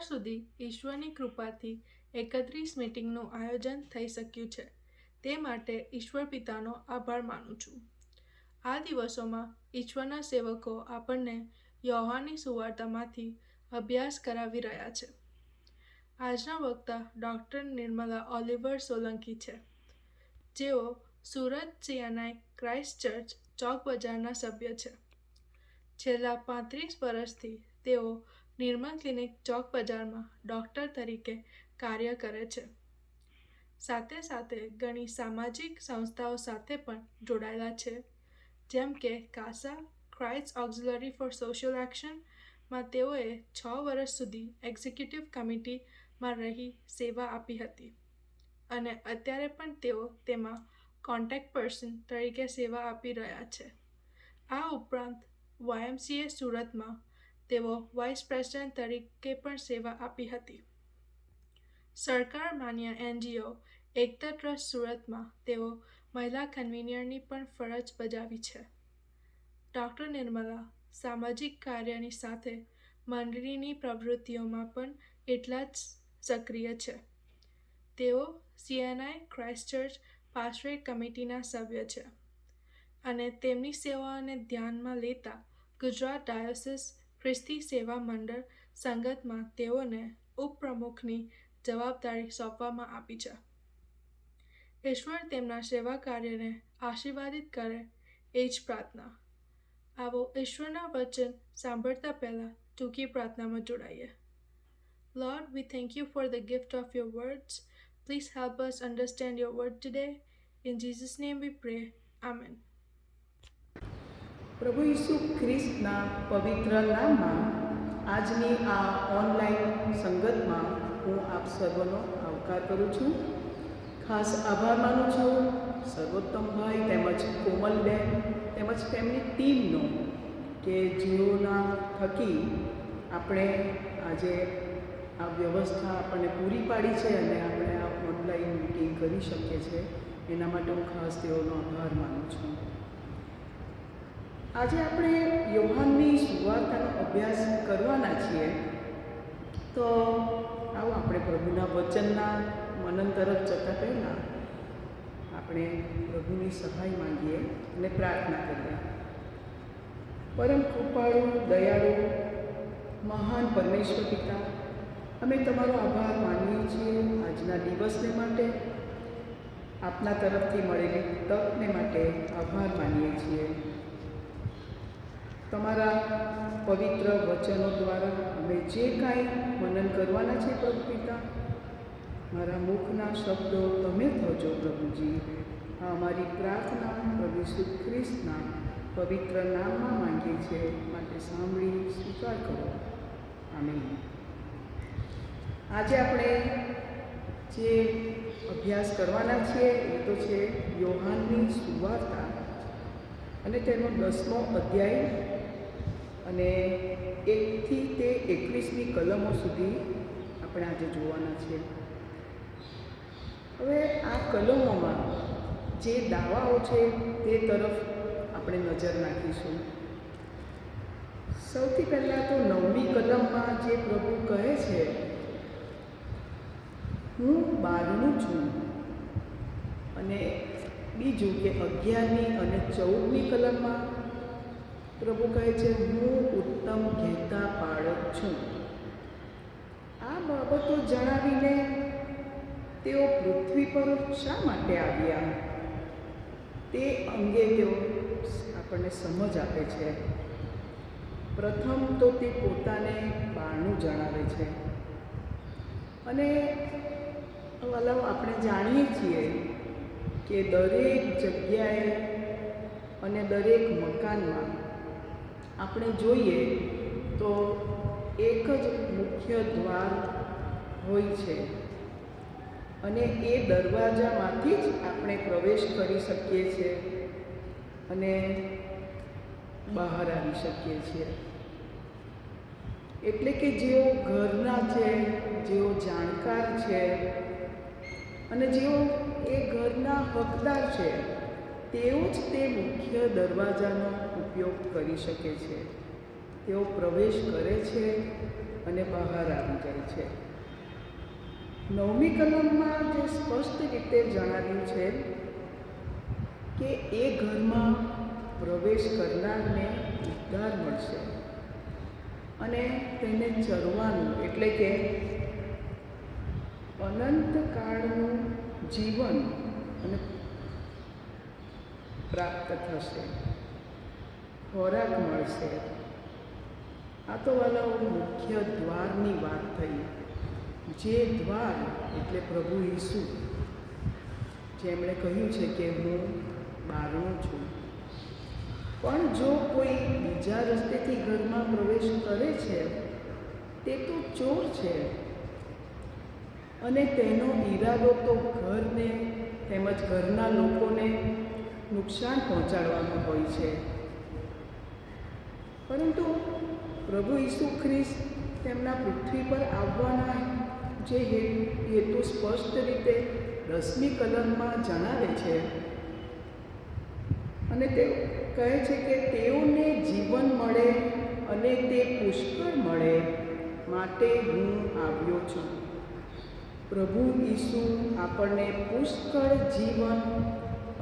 અત્યાર સુધી ઈશ્વરની કૃપાથી 31 મીટિંગનું આયોજન થઈ શક્યું છે, તે માટે ઈશ્વર પિતાનો આભાર માનું છું. આ દિવસોમાં ઈશ્વરના સેવકો આપણને યોહાનની સુવાર્તામાંથી અભ્યાસ કરાવી રહ્યા છે. આજના વક્તા ડૉક્ટર નિર્મલા ઓલિવર સોલંકી છે, જેઓ સુરત CNI ક્રાઇસ્ટ ચર્ચ ચોક બજારના સભ્ય છે. છેલ્લા 35 વર્ષથી તેઓ નિર્મલ ક્લિનિક ચોક બજારમાં ડૉક્ટર તરીકે કાર્ય કરે છે. સાથે સાથે ઘણી સામાજિક સંસ્થાઓ સાથે પણ જોડાયેલા છે, જેમ કે Casa Christ auxiliary for social action માં તેઓએ 6 વર્ષ સુધી એક્ઝિક્યુટિવ કમિટીમાં રહી સેવા આપી હતી અને અત્યારે પણ તેઓ તેમાં કોન્ટેક્ટ પર્સન તરીકે સેવા આપી રહ્યા છે. આ ઉપરાંત YMCA સુરતમાં તેઓ વાઇસ પ્રેસિડેન્ટ તરીકે પણ સેવા આપી હતી. સરકાર માન્ય NGO એકતા ટ્રસ્ટ સુરતમાં તેઓ મહિલા કન્વીનરની પણ ફરજ બજાવી છે. ડૉક્ટર નિર્મલા સામાજિક કાર્યની સાથે મંડળીની પ્રવૃત્તિઓમાં પણ એટલા જ સક્રિય છે. તેઓ CNI ક્રાઇસ્ટ ચર્ચ પાસ્ટોરેટ કમિટીના સભ્ય છે અને તેમની સેવાઓને ધ્યાનમાં લેતા ગુજરાત ડાયોસીસ ખ્રિસ્તી સેવા મંડળ સંગતમાં તેઓને ઉપપ્રમુખની જવાબદારી સોંપવામાં આપી છે. ઈશ્વર તેમના સેવા કાર્યને આશીર્વાદિત કરે એ જ પ્રાર્થના. આવો ઈશ્વરના વચન સાંભળતા પહેલા ટૂંકી પ્રાર્થનામાં જોડાઈએ. Lord, we thank you for the gift of your words. Please help us understand your word today. In Jesus' name we pray. Amen. પ્રભુ ઈસુ ખ્રિસ્તના પવિત્ર નામમાં આજની આ ઓનલાઈન સંગતમાં હું આપ સર્વનો આવકાર કરું છું. ખાસ આભાર માનું છું સર્વોત્તમભાઈ તેમજ કોમલબેન તેમજ તેમની ટીમનો કે જેઓના થકી આપણે આજે આ વ્યવસ્થા આપણને પૂરી પાડી છે અને આપણે આ ઓનલાઈન મિટિંગ કરી શકીએ છીએ. એના માટે હું ખાસ તેઓનો આભાર માનું છું. આજે આપણે યોહાનની સુવાર્તાનો અભ્યાસ કરવાના છીએ. તો આવો આપણે પ્રભુના વચનના મનન તરફ જતાં પહેલાં આપણે પ્રભુની સહાય માંગીએ અને પ્રાર્થના કરીએ. પરમ કૃપાળુ દયાળુ મહાન પરમેશ્વર પિતા, અમે તમારો આભાર માનીએ છીએ આજના દિવસને માટે, આપના તરફથી મળેલી તકને માટે આભાર માનીએ છીએ. તમારા પવિત્ર વચનો દ્વારા અમે જે કાંઈ મનન કરવાના છે પ્રભુ પિતા, મારા મુખના શબ્દો તમે થજો પ્રભુજી. આ અમારી પ્રાર્થના પ્રભુ ઈસુ ખ્રિસ્તના પવિત્ર નામમાં માંગીએ છીએ, માટે સાંભળી સ્વીકાર કરો. આમીન. આજે આપણે જે અભ્યાસ કરવાના છીએ એ તો છે યોહાનની સુવાર્તા અને તેનો 10મો અધ્યાય અને 1 થી તે 21મી કલમો સુધી આપણે આજે જોવાના છીએ. હવે આ કલમોમાં જે દાવાઓ છે તે તરફ આપણે નજર નાખીશું. સૌથી પહેલાં તો 9મી કલમમાં જે પ્રભુ કહે છે, હું બારણું છું, અને બીજું કે 11મી અને 14મી કલમમાં પ્રભુ કહે છે, હું ઉત્તમ ઘેટા પાળક છું. આ બાબતો જણાવીને તેઓ પૃથ્વી પર શા માટે આવ્યા તે અંગે તેઓ આપણને સમજ આપે છે. પ્રથમ તો તે પોતાને બારણું જણાવે છે અને અલાવ આપણે જાણીએ છીએ કે દરેક જગ્યાએ અને દરેક મકાનમાં આપણે જોઈએ તો એક જ મુખ્ય દ્વાર હોય છે અને એ દરવાજામાંથી જ આપણે પ્રવેશ કરી શકીએ છીએ અને બહાર આવી શકીએ છીએ. એટલે કે જેઓ ઘરના છે, જેઓ જાણકાર છે અને જેઓ એ ઘરના હકદાર છે, તેઓ જ તે મુખ્ય દરવાજાનો ઉપયોગ કરી શકે છે. તેઓ પ્રવેશ કરે છે અને બહાર આવી જાય છે. 9મી કલમમાં જે સ્પષ્ટ રીતે જણાવ્યું છે કે એ ઘરમાં પ્રવેશ કરનારને ઉદ્ધાર મળશે અને તેને ચરવાનું એટલે કે અનંતકાળનું જીવન અને પ્રાપ્ત થશે, ખોરાક મળશે. આ તો વાલાઓ મુખ્ય દ્વારની વાત થઈ. જે દ્વાર એટલે પ્રભુ ઈસુ, જેમણે કહ્યું છે કે હું બારણું છું. પણ જો કોઈ બીજા રસ્તેથી ઘરમાં પ્રવેશ કરે છે તે તો ચોર છે અને તેનો ઈરાદો તો ઘરને તેમજ ઘરના લોકોને નુકસાન પહોંચાડવાનો હોય છે. પરંતુ પ્રભુ ઈસુ ખ્રિસ્ત તેમના પૃથ્વી પર આવવાના જે હેતુ સ્પષ્ટ રીતે 10મી કલમમાં જણાવે છે અને તે કહે છે કે તેઓને જીવન મળે અને તે પુષ્કળ મળે માટે હું આવ્યો છું. પ્રભુ ઈસુ આપણને પુષ્કળ જીવન,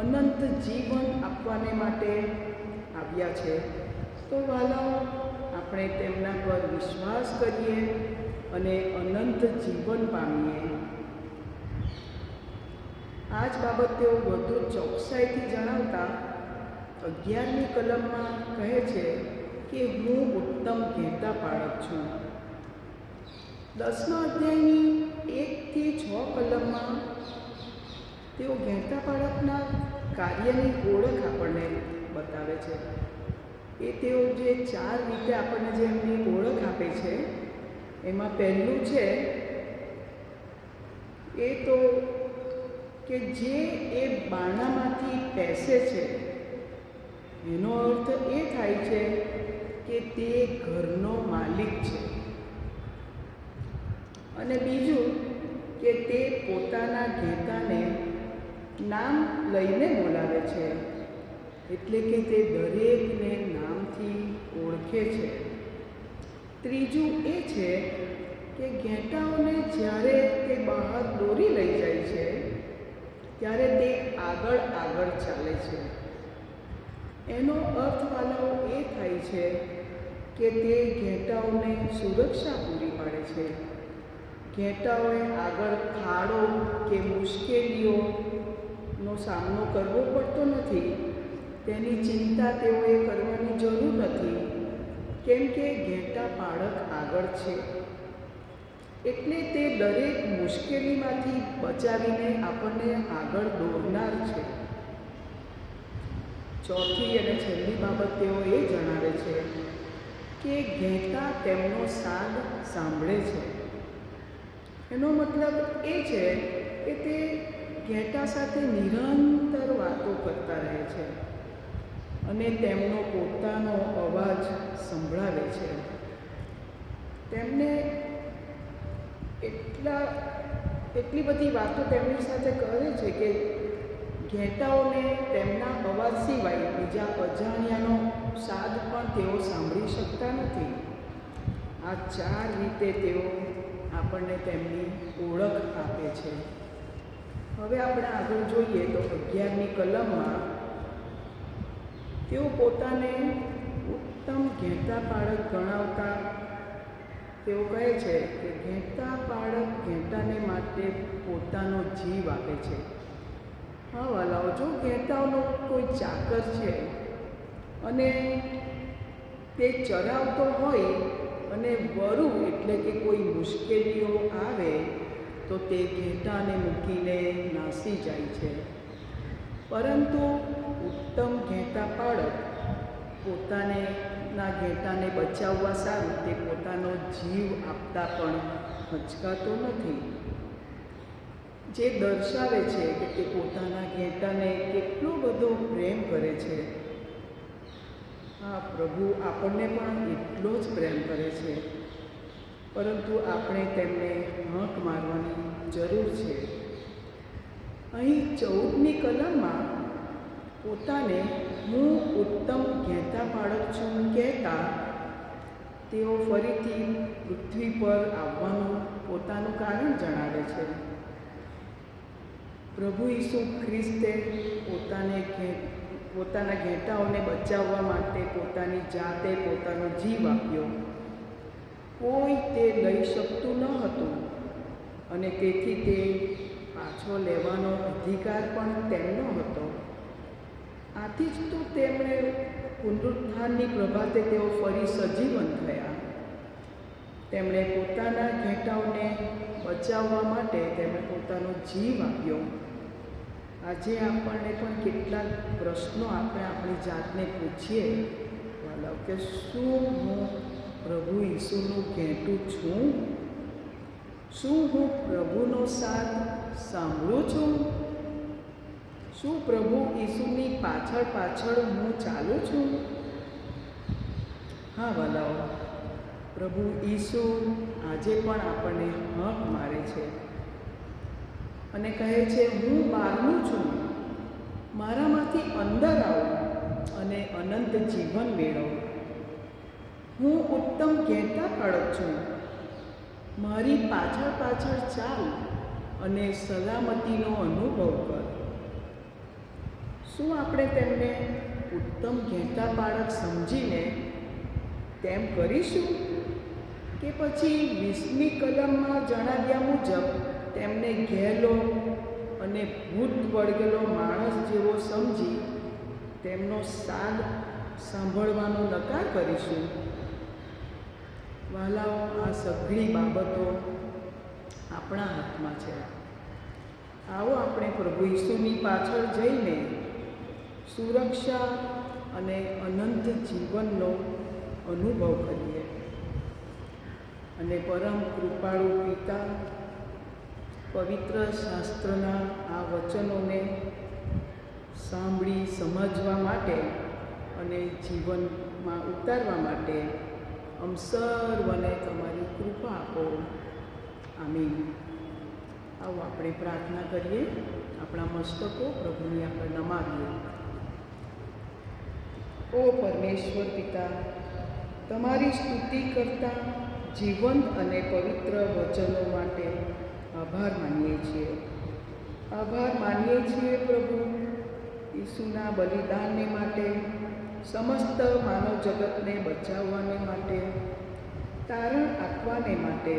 અનંત જીવન આપવાને માટે આવ્યા છે. તો વાલાઓ, આપણે તેમના પર વિશ્વાસ કરીએ અને અનંત જીવન પામીએ. આ જ બાબત તેઓ વધુ ચોકસાઈથી જણાવતા 11મી કલમમાં કહે છે કે હું ઉત્તમ ઘેટા પાળક છું. 10મા અધ્યાયની 1 થી 6 કલમમાં તેઓ ઘેટા પાળકના કાર્યની ઓળખ આપણને બતાવે છે. એ તેઓ જે 4 રીતે આપણને જે એમની ઓળખ આપે છે, એમાં પહેલું છે એ તો કે જે એ બારણામાંથી પેસે છે, એનો અર્થ એ થાય છે કે તે ઘરનો માલિક છે. અને બીજું કે તે પોતાના ઘેટાને નામ લઈને બોલાવે છે, એટલે કે તે દરેકને નામથી ઓળખે છે. ત્રીજું એ છે કે ઘેટાઓને જ્યારે તે બહાર દોરી લઈ જાય છે ત્યારે તે આગળ આગળ ચાલે છે. એનો અર્થ વાલાઓ એ થાય છે કે તે ઘેટાઓને સુરક્ષા પૂરી પાડે છે. ઘેટાઓએ આગળ ખાડો કે મુશ્કેલીઓનો સામનો કરવો પડતો નથી. તેની ચિંતા તેઓએ કરવાની જરૂર નથી, કેમ કે ઘેટા પાળક આગળ છે. એટલે તે દરેક મુશ્કેલીમાંથી બચાવીને આપણને આગળ દોરનાર છે. ચોથી અને છેલ્લી બાબત તેઓ એ જણાવે છે કે ઘેટા તેમનો સાદ સાંભળે છે. એનો મતલબ એ છે કે તે ઘેટા સાથે નિરંતર વાતો કરતા રહે છે અને તેમનો પોતાનો અવાજ સંભળાવે છે. તેમને એટલી બધી વાતો તેમની સાથે કરે છે કે ઘેટાઓને તેમના અવાજ સિવાય બીજા અજાણ્યાનો સાદ પણ તેઓ સાંભળી શકતા નથી. આ 4 રીતે તેઓ આપણને તેમની ઓળખ આપે છે. હવે આપણે આગળ જોઈએ તો 11મી કલમમાં તેઓ પોતાને ઉત્તમ ઘેટા પાળક ગણાવતા તેઓ કહે છે કે ઘેટા પાળક ઘેટાને માટે પોતાનો જીવ આપે છે. હા વાલાઓ, જો ઘેટાઓનો કોઈ ચાકર છે અને તે ચરાવતો હોય અને વરુ એટલે કે કોઈ મુશ્કેલીઓ આવે તો તે ઘેટાને મૂકીને નાસી જાય છે. પરંતુ ઉત્તમ ઘેટા પાળક પોતાના ઘેટાને બચાવવા સારું તે પોતાનો જીવ આપતા પણ હચકાતો નથી, જે દર્શાવે છે કે તે પોતાના ઘેટાને કેટલો બધો પ્રેમ કરે છે. હા, પ્રભુ આપણને પણ એટલો જ પ્રેમ કરે છે, પરંતુ આપણે તેમને હાંક મારવાની જરૂર છે. અહીં 14મી કલમમાં પોતાને હું ઉત્તમ ઘેટા પાળક છું કહેતા તેઓ ફરીથી પૃથ્વી પર આવવાનું પોતાનું કારણ જણાવે છે. પ્રભુ ઈસુ ખ્રિસ્તે પોતાના ઘેટાઓને બચાવવા માટે પોતાની જાતે પોતાનો જીવ આપ્યો. કોઈ તે લઈ શકતું ન હતું અને તેથી તે પાછો લેવાનો અધિકાર પણ તેમનો હતો. આથી જ તો તેમણે પુનરુત્થાનની પ્રભાતે તેઓ ફરી સજીવન થયા. તેમણે પોતાના ઘેટાઓને બચાવવા માટે તેમણે પોતાનો જીવ આપ્યો. આજે આપણને પણ કેટલાક પ્રશ્નો આપણે આપણી જાતને પૂછીએ કે શું હું પ્રભુ ઈસુનું ઘેટું છું? શું હું પ્રભુનો સાથ સાંભળું છું? શું પ્રભુ ઈસુની પાછળ પાછળ હું ચાલું છું? હા વાલાઓ, પ્રભુ ઈસુ આજે પણ આપણને હક મારે છે અને કહે છે, હું બહારનું છું, મારામાંથી અંદર આવો અને અનંત જીવન મેળવો. હું ઉત્તમ ઘેટા પાળક છું, મારી પાછળ પાછળ ચાલ અને સલામતીનો અનુભવ કર. શું આપણે તેમને ઉત્તમ ઘેટા પાળક સમજીને તેમ કરીશું કે પછી 20મી કલમમાં જણાવ્યા મુજબ તેમને ઘેલો અને ભૂત વળગેલો માણસ જેવો સમજી તેમનો સાદ સાંભળવાનો નકાર કરીશું? વહાલાઓ, આ સઘળી બાબતો આપણા હાથમાં છે. આવો આપણે પ્રભુ ઈસુની પાછળ જઈને સુરક્ષા અને અનંત જીવનનો અનુભવ કરીએ અને પરમ કૃપાળુ પિતા પવિત્ર શાસ્ત્રના આ વચનોને સાંભળી સમજવા માટે અને જીવનમાં ઉતારવા માટે સર્વને તમારી કૃપા આપો. આમીન. આવો આપણે પ્રાર્થના કરીએ. આપણા મસ્તકો પ્રભુની આગળ નમાવીએ. ઓ પરમેશ્વર પિતા, તમારી સ્તુતિ કરતા જીવંત અને પવિત્ર વચનો માટે આભાર માનીએ છીએ. આભાર માનીએ છીએ પ્રભુ ઈસુના બલિદાનને માટે, સમસ્ત માનવ જગતને બચાવવાને માટે, તારણ આપવાને માટે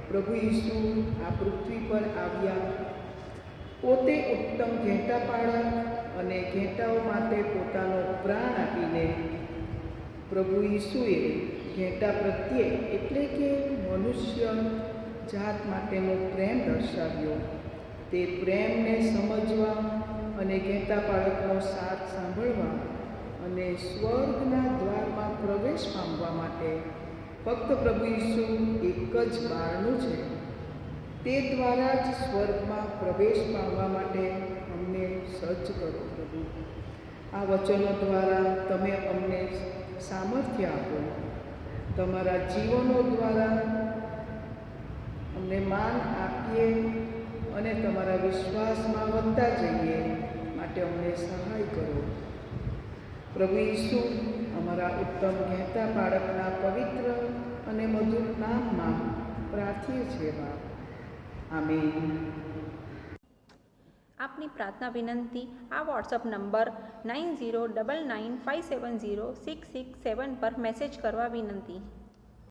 પ્રભુ ઈસુ આ પૃથ્વી પર આવ્યા. પોતે ઉત્તમ ઘેટા પાળક અને ઘેટાઓ માટે પોતાનો પ્રાણ આપીને પ્રભુ ઈસુએ ઘેટા પ્રત્યે એટલે કે મનુષ્ય જાત માટેનો પ્રેમ દર્શાવ્યો. તે પ્રેમને સમજવા અને ઘેટા પાળકનો સાથ સાંભળવા અને સ્વર્ગના દ્વારમાં પ્રવેશ પામવા માટે ફક્ત પ્રભુ ઈસુ એક જ બારણું છે. તે દ્વારા જ સ્વર્ગમાં પ્રવેશ પામવા માટે અમને સજ્જ કરો પ્રભુ. આ વચનો દ્વારા તમે અમને સામર્થ્ય આપો. તમારા જીવનો દ્વારા અમને માન આપીએ અને તમારા વિશ્વાસમાં વધતા જઈએ માટે અમને સહાય કરો. પ્રભુ ઈસુ, અમારા ઉત્તમ ઘેટા બાળકના પવિત્ર અને મધુર નામમાં પ્રાર્થીએ છીએ બાપ. આમીન. આપની પ્રાર્થના વિનંતી આ વોટ્સઅપ નંબર 9099570667 પર મેસેજ કરવા વિનંતી.